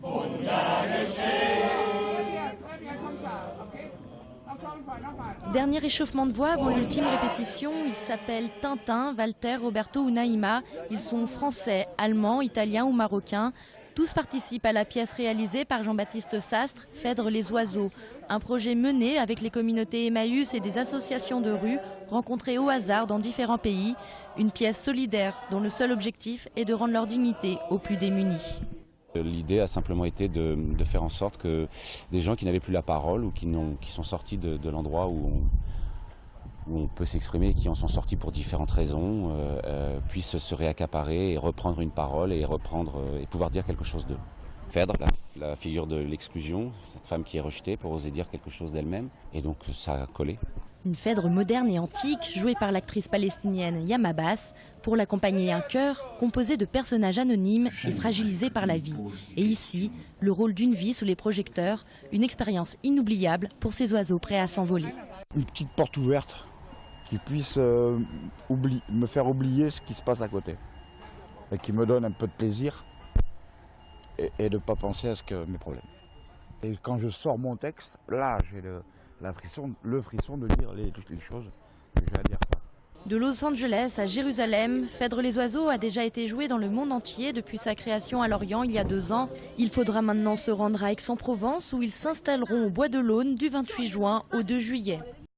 Très bien, comme ça, ok. Encore une fois, normal. Dernier échauffement de voix avant l'ultime répétition. Ils s'appellent Tintin, Walter, Roberto ou Naïma. Ils sont français, allemands, italiens ou marocains. Tous participent à la pièce réalisée par Jean-Baptiste Sastre, Phèdre les oiseaux. Un projet mené avec les communautés Emmaüs et des associations de rue rencontrées au hasard dans différents pays. Une pièce solidaire dont le seul objectif est de rendre leur dignité aux plus démunis. L'idée a simplement été de faire en sorte que des gens qui n'avaient plus la parole ou qui sont sortis de l'endroit où on peut s'exprimer et qui en sont sortis pour différentes raisons puissent se réaccaparer et reprendre une parole et pouvoir dire quelque chose d'eux. Phèdre, la figure de l'exclusion, cette femme qui est rejetée pour oser dire quelque chose d'elle-même, et donc ça a collé. Une Phèdre moderne et antique, jouée par l'actrice palestinienne Yam Abbas, pour l'accompagner un chœur composé de personnages anonymes et fragilisés par la vie. Et ici, le rôle d'une vie sous les projecteurs, une expérience inoubliable pour ces oiseaux prêts à s'envoler. Une petite porte ouverte qui puisse me faire oublier ce qui se passe à côté et qui me donne un peu de plaisir et de ne pas penser à mes problèmes. Et quand je sors mon texte, là j'ai le frisson de dire les choses que j'ai à dire. De Los Angeles à Jérusalem, Phèdre les oiseaux a déjà été joué dans le monde entier depuis sa création à Lorient il y a 2 ans. Il faudra maintenant se rendre à Aix-en-Provence où ils s'installeront au Bois de l'Aune du 28 juin au 2 juillet.